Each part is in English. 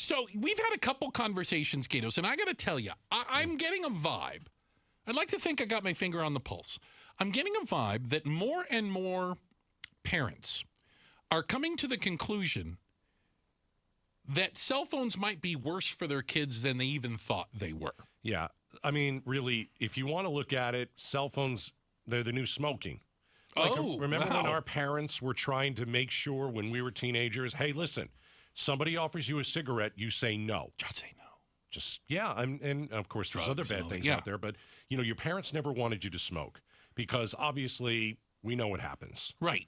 So we've had a couple conversations, Gatos, and I got to tell you, I'm getting a vibe. I'd like to think I got my finger on the pulse. I'm getting a vibe that more and more parents are coming to the conclusion that cell phones might be worse for their kids than they even thought they were. Yeah. I mean, really, if you want to look at it, cell phones, they're the new smoking. Remember when our parents were trying to make sure when we were teenagers, hey, listen, somebody offers you a cigarette, you say no. Just say no. And of course, there's other bad things out there, but, your parents never wanted you to smoke because obviously we know what happens. Right.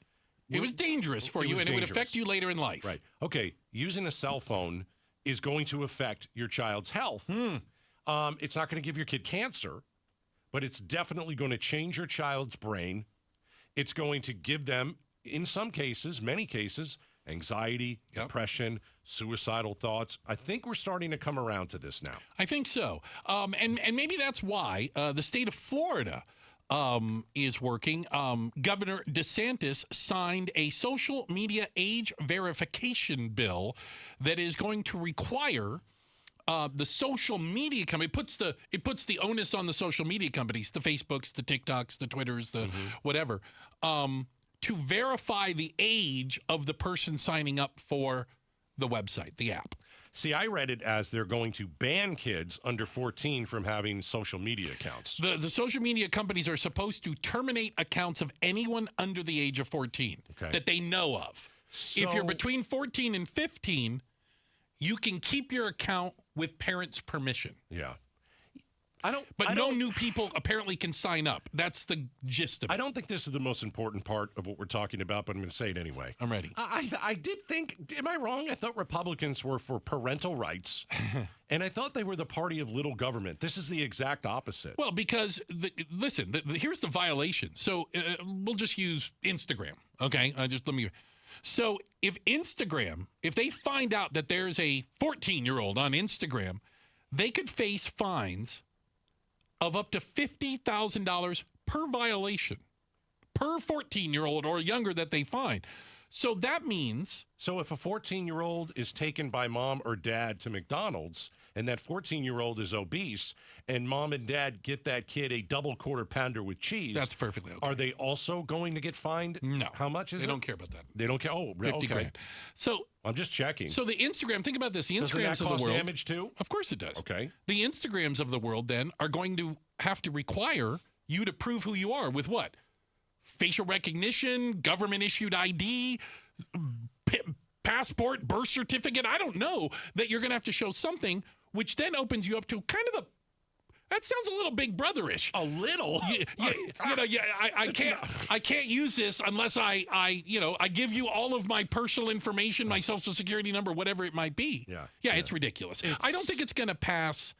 It was dangerous for you, and it would affect you later in life. Right. Okay, using a cell phone is going to affect your child's health. It's not going to give your kid cancer, but it's definitely going to change your child's brain. It's going to give them, in some cases, many cases, anxiety, depression, suicidal thoughts. I think we're starting to come around to this now. I think so. And maybe that's why the state of Florida is working. Governor DeSantis signed a social media age verification bill that is going to require the social media company. It puts the onus on the social media companies, the Facebooks, the TikToks, the Twitters, the whatever, to verify the age of the person signing up for the website, the app. See, I read it as they're going to ban kids under 14 from having social media accounts. The social media companies are supposed to terminate accounts of anyone under the age of 14 that they know of. So, if you're between 14 and 15, you can keep your account with parents' permission. Yeah. No new people apparently can sign up. That's the gist of it. I don't think this is the most important part of what we're talking about, but I'm going to say it anyway. I'm ready. I did think, am I wrong? I thought Republicans were for parental rights, and I thought they were the party of little government. This is the exact opposite. Well, because, here's the violation. So we'll just use Instagram, okay? So if they find out that there's a 14-year-old on Instagram, they could face fines of up to $50,000 per violation, per 14-year-old or younger that they find. So that means... So if a 14-year-old is taken by mom or dad to McDonald's, and that 14-year-old is obese, and mom and dad get that kid a double quarter pounder with cheese... That's perfectly okay. Are they also going to get fined? No. How much is it? They don't care about that. They don't care? Oh, really? 50 grand. So... I'm just checking. So the Instagram, think about this. The Instagrams Doesn't that of cost the world... damage too? Of course it does. Okay. The Instagrams of the world then are going to have to require you to prove who you are with what? Facial recognition, government-issued ID, passport, birth certificate. I don't know that you're going to have to show something, which then opens you up to kind of a... That sounds a little Big Brother-ish. A little? I can't use this unless I give you all of my personal information, my social security number, whatever it might be. Yeah, it's ridiculous. I don't think it's going to pass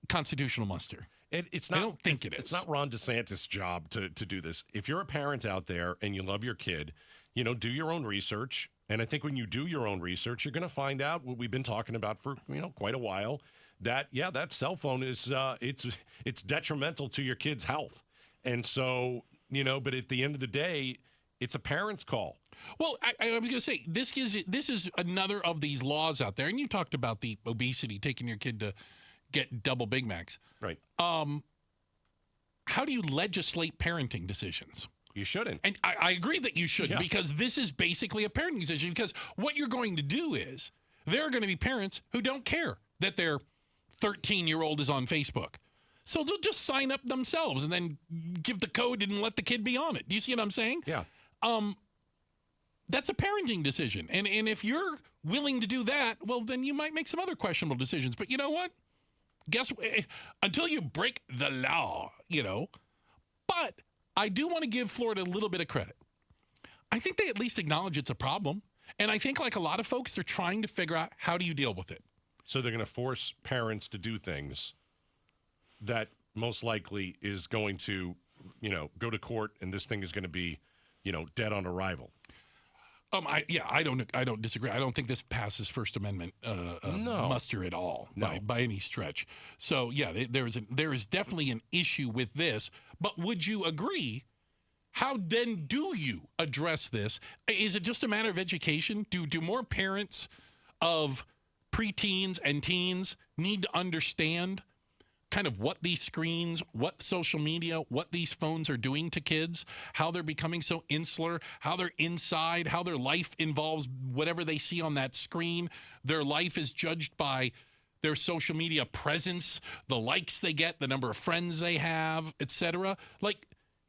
constitutional muster. It's not. I don't think it is. It's not Ron DeSantis' job to do this. If you're a parent out there and you love your kid, do your own research. And I think when you do your own research, you're going to find out what we've been talking about for quite a while. That cell phone is it's detrimental to your kid's health. And so, but at the end of the day, it's a parent's call. Well, I was going to say, this is another of these laws out there. And you talked about the obesity, taking your kid to get double Big Macs. Right. How do you legislate parenting decisions? You shouldn't. And I agree that you shouldn't, because this is basically a parenting decision. Because what you're going to do is there are going to be parents who don't care that their 13-year-old is on Facebook. So they'll just sign up themselves and then give the code and let the kid be on it. Do you see what I'm saying? Yeah. That's a parenting decision. And if you're willing to do that, well, then you might make some other questionable decisions. But you know what? Until you break the law, But I do want to give Florida a little bit of credit. I think they at least acknowledge it's a problem. And I think like a lot of folks, they're trying to figure out how do you deal with it. So they're going to force parents to do things that most likely is going to, go to court, and this thing is going to be, dead on arrival. I don't disagree. I don't think this passes First Amendment muster at all by any stretch. So yeah, there is definitely an issue with this. But would you agree? How then do you address this? Is it just a matter of education? Do more parents of preteens and teens need to understand kind of what these screens, what social media, what these phones are doing to kids, how they're becoming so insular, how they're inside, how their life involves whatever they see on that screen. Their life is judged by their social media presence, the likes they get, the number of friends they have, etc. Like,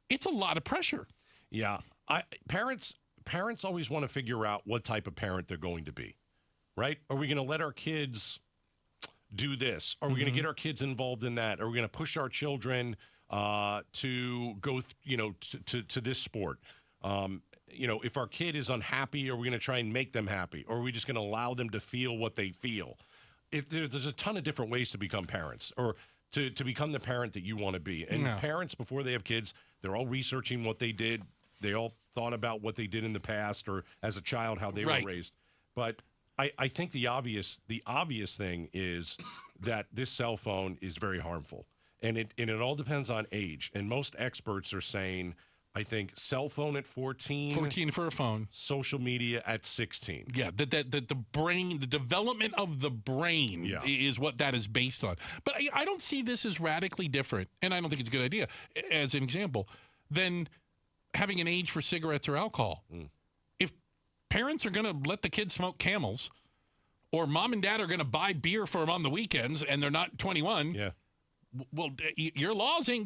it's a lot of pressure. Yeah. Parents always want to figure out what type of parent they're going to be, right? Are we going to let our kids do this? Are we going to get our kids involved in that? Are we going to push our children to go, to this sport? If our kid is unhappy, are we going to try and make them happy? Or are we just going to allow them to feel what they feel? There's a ton of different ways to become parents, or to become the parent that you want to be. And parents, before they have kids, they're all researching what they did. They all thought about what they did in the past, or as a child, how they were raised. But I think the obvious thing is that this cell phone is very harmful, and it all depends on age. And most experts are saying, I think, cell phone at 14. 14 for a phone. Social media at 16. Yeah, the brain, the development of the brain is what that is based on. But I don't see this as radically different, and I don't think it's a good idea, as an example, than having an age for cigarettes or alcohol. If parents are going to let the kids smoke Camels, or mom and dad are going to buy beer for them on the weekends and they're not 21, well, your laws they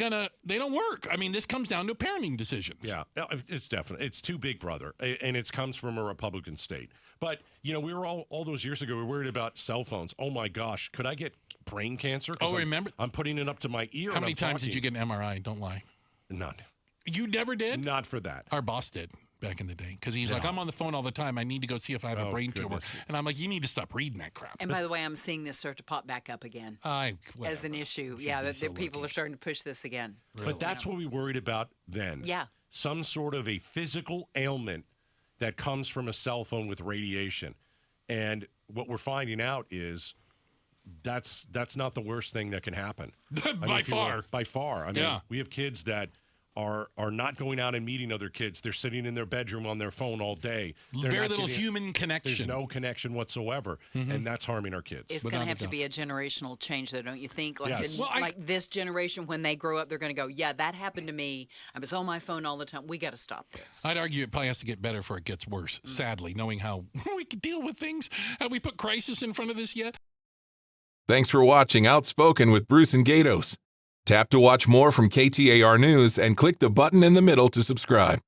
don't work. I mean, this comes down to parenting decisions. Yeah, it's too big, brother. And it comes from a Republican state. But, we were all those years ago, we were worried about cell phones. Oh my gosh, could I get brain cancer? Remember? I'm putting it up to my ear. How many times did you get an MRI? Don't lie. None. You never did? Not for that. Our boss did back in the day, because he's like, I'm on the phone all the time. I need to go see if I have a brain tumor. And I'm like, you need to stop reading that crap. And by the way, I'm seeing this start to pop back up again as an issue. Yeah, that people are starting to push this again. Really? But that's what we worried about then. Yeah. Some sort of a physical ailment that comes from a cell phone with radiation. And what we're finding out is that's not the worst thing that can happen. By far. By far. I mean, we have kids that are not going out and meeting other kids. They're sitting in their bedroom on their phone all day. Very little human connection. There's no connection whatsoever, and that's harming our kids. It's going to have to be a generational change, though, don't you think? Like this generation, when they grow up, they're going to go, yeah, that happened to me. I was on my phone all the time. We got to stop this. I'd argue it probably has to get better before it gets worse, sadly, knowing how we can deal with things. Have we put crisis in front of this yet? Thanks for watching Outspoken with Bruce and Gatos. Tap to watch more from KTAR News and click the button in the middle to subscribe.